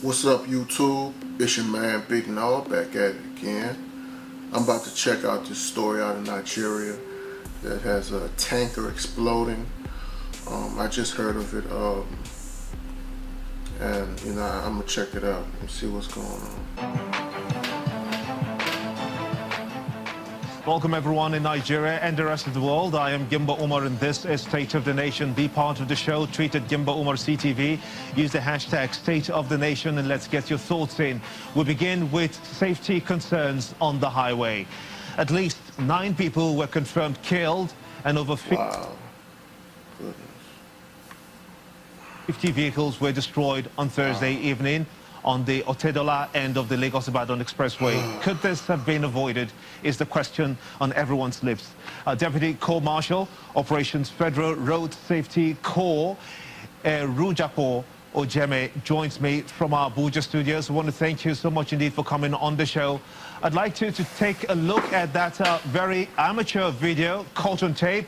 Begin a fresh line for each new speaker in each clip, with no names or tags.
What's up, YouTube? It's your man Big Noah back at it again. I'm about to check out this story out of Nigeria that has a tanker exploding. I just heard of it, and I'm gonna check it out and see what's going on.
Welcome everyone in Nigeria and the rest of the world. I am Gimba Umar and this is State of the Nation. Be part of the show. Tweet at Gimba Umar CTV. Use the hashtag State of the Nation and let's get your thoughts in. We begin with safety concerns on the highway. At least 9 people were confirmed killed and over 50 vehicles were destroyed on Thursday evening on the Otedola end of the Lagos-Ibadan Expressway. Could this have been avoided is the question on everyone's lips. Deputy Corps Marshal, Operations Federal Road Safety Corps, Rujapo Ojeme, joins me from our Abuja studios. I want to thank you so much indeed for coming on the show. I'd like to take a look at that very amateur video caught on tape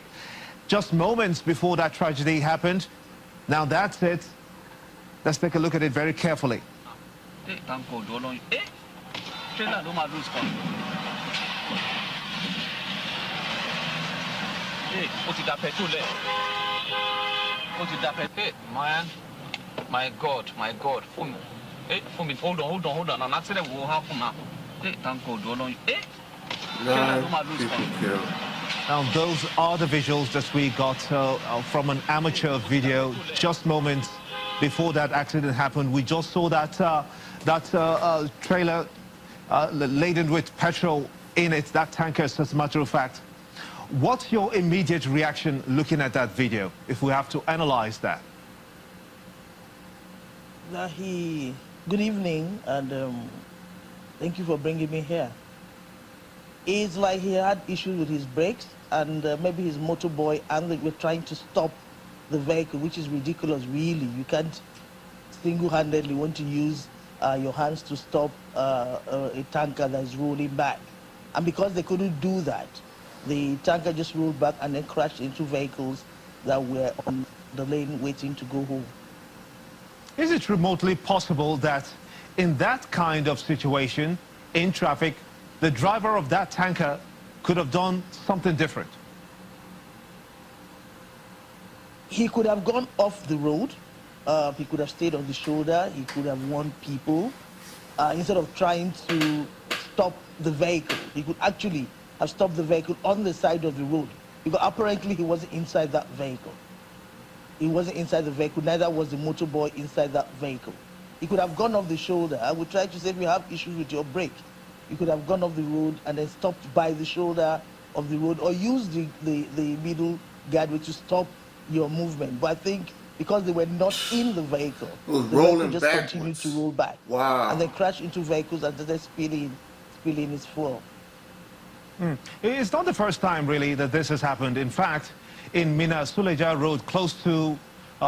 just moments before that tragedy happened. Now that's it. Let's take a look at it very carefully.
Man, my God. For me, hold on. An accident will happen now. Thank God,
9 people killed.
Now, those are the visuals that we got from an amateur video just moments before that accident happened. We just saw that trailer laden with petrol in it, that tanker, as a matter of fact. What's your immediate reaction looking at that video, if we have to analyze that?
Good evening, and thank you for bringing me here. It's like he had issues with his brakes, and maybe his motorboy, and they were trying to stop the vehicle, which is ridiculous, really. You can't single-handedly want to use your hands to stop a tanker that is rolling back. And because they couldn't do that, the tanker just rolled back and then crashed into vehicles that were on the lane waiting to go home.
Is it remotely possible that in that kind of situation, in traffic, the driver of that tanker could have done something different?
He could have gone off the road. He could have stayed on the shoulder. He could have warned people. Instead of trying to stop the vehicle, he could actually have stopped the vehicle on the side of the road. Because apparently he wasn't inside that vehicle. He wasn't inside the vehicle, neither was the motorboy inside that vehicle. He could have gone off the shoulder. I would try to say, if you have issues with your brake, you could have gone off the road and then stopped by the shoulder of the road, or used the middle guardrail to stop your movement. But I think because they were not in the vehicle,
it was
the
rolling
vehicle just
backwards.
continued to roll back.
Wow.
And then crashed into vehicles and started spilling its fuel.
It's not the first time, really, that this has happened. In fact, in Mina Suleja Road, close to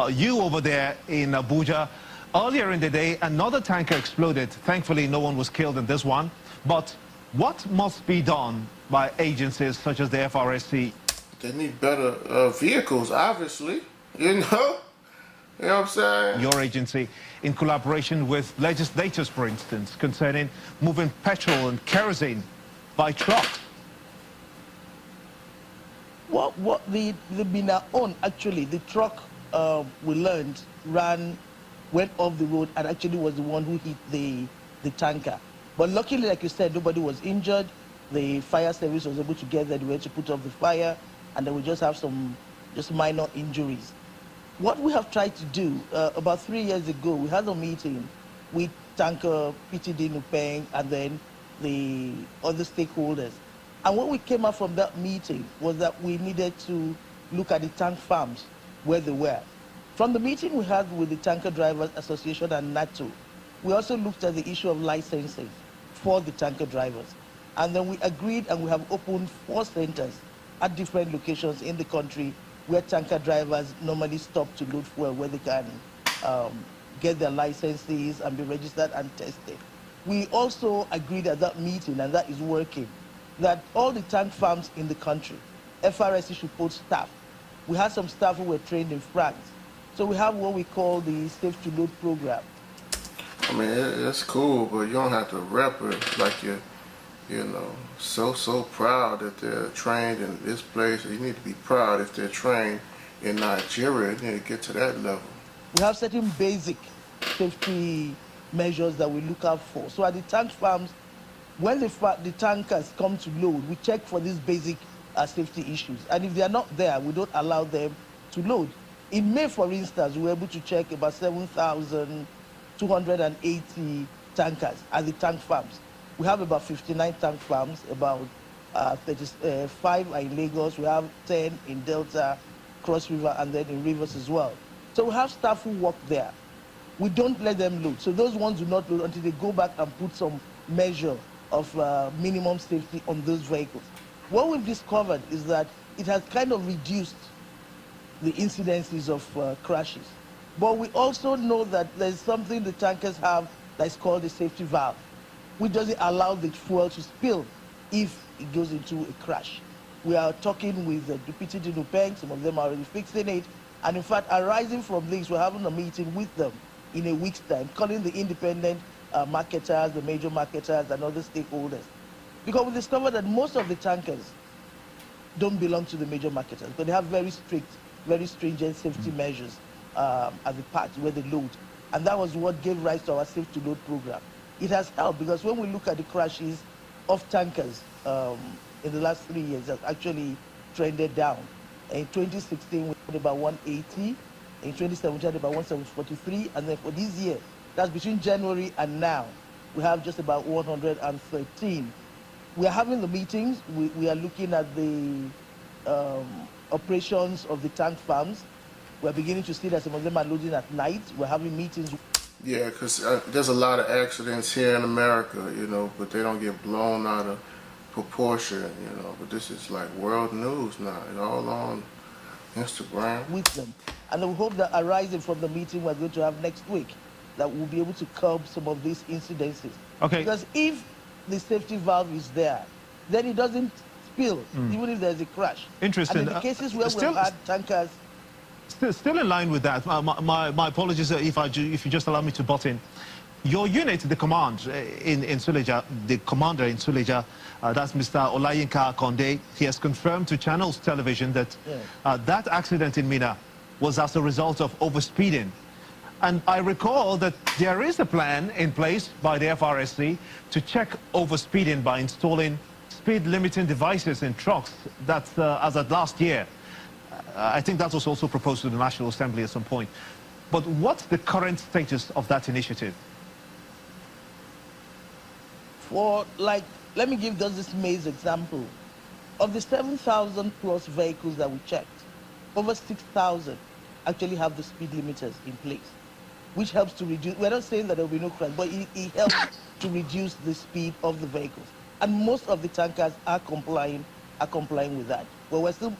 you over there in Abuja, earlier in the day, another tanker exploded. Thankfully, no one was killed in this one. But what must be done by agencies such as the FRSC?
They need better vehicles, obviously. You know what I'm saying?
Your agency, in collaboration with legislators, for instance, concerning moving petrol and kerosene by truck.
What the Mina own, actually, the truck we learned went off the road and actually was the one who hit the tanker. But luckily, like you said, nobody was injured. The fire service was able to get there, they were able to put off the fire, and then we just have some minor injuries. What we have tried to do, about 3 years ago, we had a meeting with tanker PTD Nupeng and then the other stakeholders. And what we came out from that meeting was that we needed to look at the tank farms where they were. From the meeting we had with the Tanker Drivers Association and NATO, we also looked at the issue of licensing for the tanker drivers. And then we agreed, and we have opened 4 centers at different locations in the country where tanker drivers normally stop to load fuel, where they can get their licenses and be registered and tested. We also agreed at that meeting, and that is working, that all the tank farms in the country, FRSC should put staff. We had some staff who were trained in France. So we have what we call the Safe to Load program.
I mean, it's cool, but you don't have to rep it like you're, so proud that they're trained in this place. You need to be proud if they're trained in Nigeria. You need to get to that level.
We have certain basic safety measures that we look out for. So at the tank farms, when the tankers come to load, we check for these basic safety issues. And if they are not there, we don't allow them to load. In May, for instance, we were able to check about 7,280 tankers at the tank farms. We have about 59 tank farms, about 35 are in Lagos. We have 10 in Delta, Cross River, and then in Rivers as well. So we have staff who work there. We don't let them load. So those ones do not load until they go back and put some measure of minimum safety on those vehicles. What we've discovered is that it has kind of reduced the incidences of crashes. But we also know that there's something the tankers have that's called a safety valve, which doesn't allow the fuel to spill if it goes into a crash. We are talking with the Deputy Dinupeng, some of them are already fixing it. And in fact, arising from this, we're having a meeting with them in a week's time, calling the independent marketers, the major marketers, and other stakeholders. Because we discovered that most of the tankers don't belong to the major marketers, but they have very strict, very stringent safety measures at the parts where they load. And that was what gave rise to our Safe to Load program. It has helped because when we look at the crashes of tankers in the last 3 years, it has actually trended down. In 2016, we had about 180. In 2017, about 143. And then for this year, that's between January and now, we have just about 113. We are having the meetings. We are looking at the operations of the tank farms. We're beginning to see that some of them are loading at night. We're having meetings.
Yeah, because there's a lot of accidents here in America, but they don't get blown out of proportion, But this is like world news now. It's all on Instagram.
With them. And we hope that arising from the meeting we're going to have next week, that we'll be able to curb some of these incidences.
Okay.
Because if the safety valve is there, then it doesn't spill, even if there's a crash.
Interesting.
And in the cases where we've had tankers...
Still in line with that, my apologies if you just allow me to butt in. Your unit, the command in Suleja, the commander in Suleja, that's Mr. Olayinka Konde, he has confirmed to Channels Television that that accident in Minna was as a result of overspeeding. And I recall that there is a plan in place by the FRSC to check overspeeding by installing speed limiting devices in trucks. That's as of last year. I think that was also proposed to the National Assembly at some point. But what's the current status of that initiative?
Let me give just this Maze example. Of the 7,000 plus vehicles that we checked, over 6,000 actually have the speed limiters in place, which helps to reduce, we're not saying that there will be no crash, but it helps to reduce the speed of the vehicles. And most of the tankers are complying with that. But we're still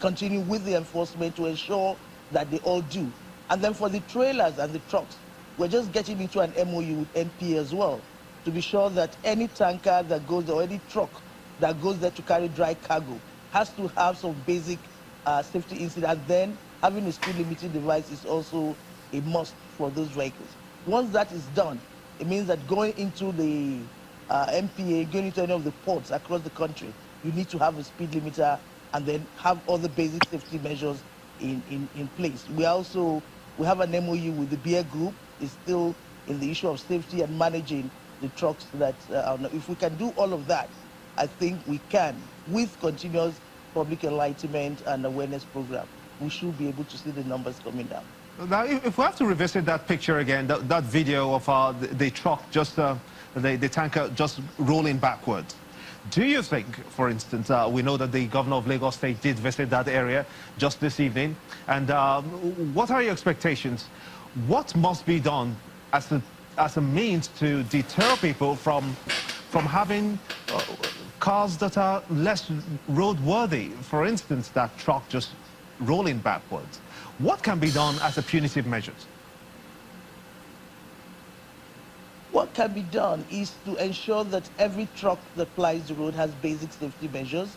continuing with the enforcement to ensure that they all do. And then for the trailers and the trucks, we're just getting into an MOU with NPA as well, to be sure that any tanker that goes there, or any truck that goes there to carry dry cargo, has to have some basic safety incident. And then having a speed limiting device is also a must for those vehicles. Once that is done, it means that going into the MPA, going into any of the ports across the country, you need to have a speed limiter and then have all the basic safety measures in place. We have an MOU with the Beer Group. It's still in the issue of safety and managing the trucks that if we can do all of that, I think we can, with continuous public enlightenment and awareness program, we should be able to see the numbers coming down.
Now, if we have to revisit that picture again, that video of the truck, just the tanker just rolling backwards, do you think, for instance, we know that the governor of Lagos State did visit that area just this evening, and what are your expectations? What must be done as a means to deter people from having cars that are less roadworthy? For instance, that truck just rolling backwards. What can be done as a punitive measures?
What can be done is to ensure that every truck that plies the road has basic safety measures.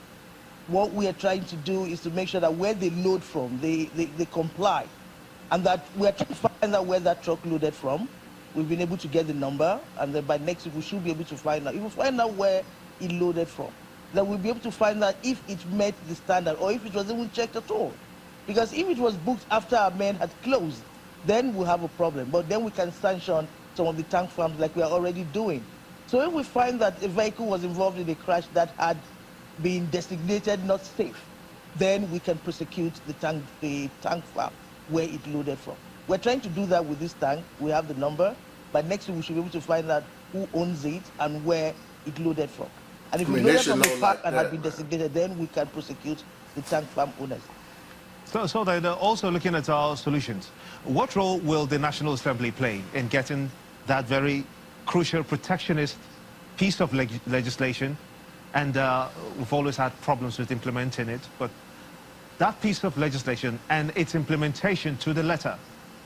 What we are trying to do is to make sure that where they load from, they comply. And that we are trying to find out where that truck loaded from. we've been able to get the number, and then by next week we should be able to find out. If we find out where it loaded from, then we'll be able to find out if it met the standard or if it was even checked at all. Because if it was booked after our men had closed, then we'll have a problem. But then we can sanction some of the tank farms like we are already doing. So if we find that a vehicle was involved in a crash that had been designated not safe, then we can prosecute the tank farm where it loaded from. We're trying to do that with this tank. We have the number. But next week we should be able to find out who owns it and where it loaded from. And if it loaded from the park
like
and
that,
had been designated, then we can prosecute the tank farm owners.
So they're also looking at our solutions. What role will the National Assembly play in getting that very crucial protectionist piece of legislation? And we've always had problems with implementing it, but that piece of legislation and its implementation to the letter,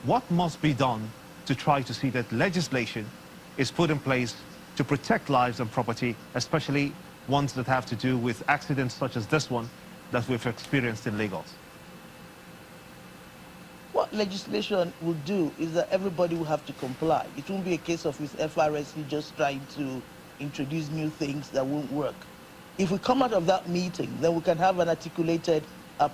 what must be done to try to see that legislation is put in place to protect lives and property, especially ones that have to do with accidents such as this one that we've experienced in Lagos?
What legislation will do is that everybody will have to comply. It won't be a case of with FRSC just trying to introduce new things that won't work. If we come out of that meeting, then we can have an articulated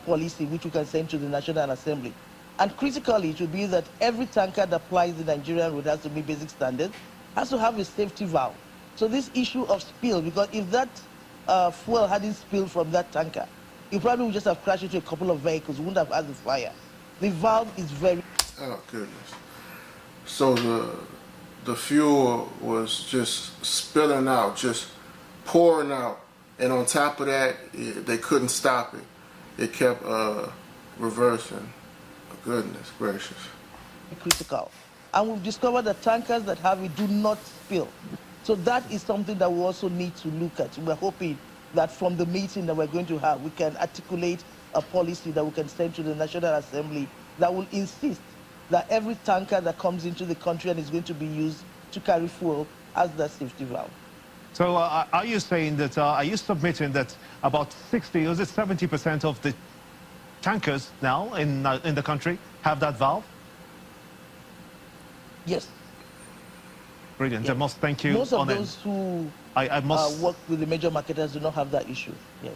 policy which we can send to the National Assembly. And critically, it will be that every tanker that plies the Nigerian road has to meet basic standards, has to have a safety valve. So this issue of spill, because if that fuel hadn't spilled from that tanker, it probably would just have crashed into a couple of vehicles, wouldn't have had the fire. The valve is very...
Oh, goodness. So the fuel was just spilling out, just pouring out. And on top of that, they couldn't stop it. It kept reversing. Goodness gracious.
critical. And we've discovered that tankers that have it do not spill. So that is something that we also need to look at. We're hoping that from the meeting that we're going to have, we can articulate a policy that we can send to the National Assembly that will insist that every tanker that comes into the country and is going to be used to carry fuel has that safety valve.
So are you saying that, are you submitting that about 60, or is it 70% of the tankers now in the country have that valve?
Yes.
Brilliant.
Yes.
I must thank you.
Most of those who work with the major marketers do not have that issue. Yes.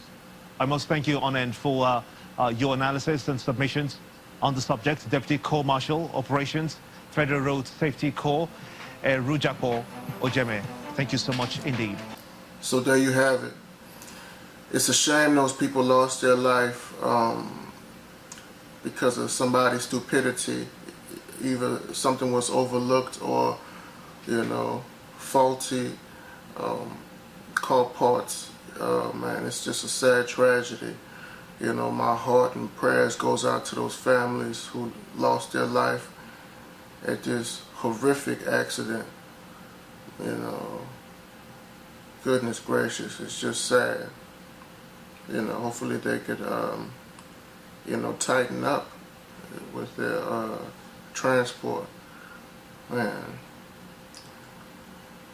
I must thank you on end for your analysis and submissions on the subject. Deputy Corps Marshal Operations, Federal Road Safety Corps, Rujapo Ojeme. Thank you so much indeed.
So there you have it. It's a shame those people lost their life because of somebody's stupidity. Either something was overlooked or, you know, faulty car parts. Man, it's just a sad tragedy. You know, my heart and prayers goes out to those families who lost their life at this horrific accident. You know, goodness gracious, it's just sad. You know, hopefully they could, you know, tighten up with their transport. Man.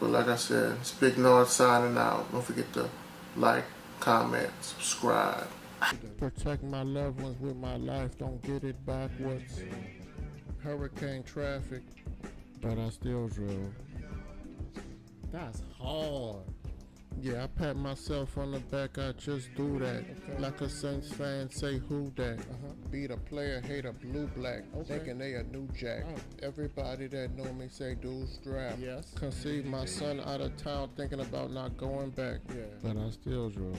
But like I said, it's Big Nard signing out. Don't forget to like, comment, subscribe.
Protect my loved ones with my life, don't get it backwards. Hurricane traffic, but I still drove. That's hard. Yeah, I pat myself on the back, I just do that. Okay. Like a Saints fan, say who that? Beat a player, hate a blue black, thinking they a new jack. Everybody that know me say dudes draft. Yes. Conceived my son out of town, thinking about not going back. Yeah. But I still drove.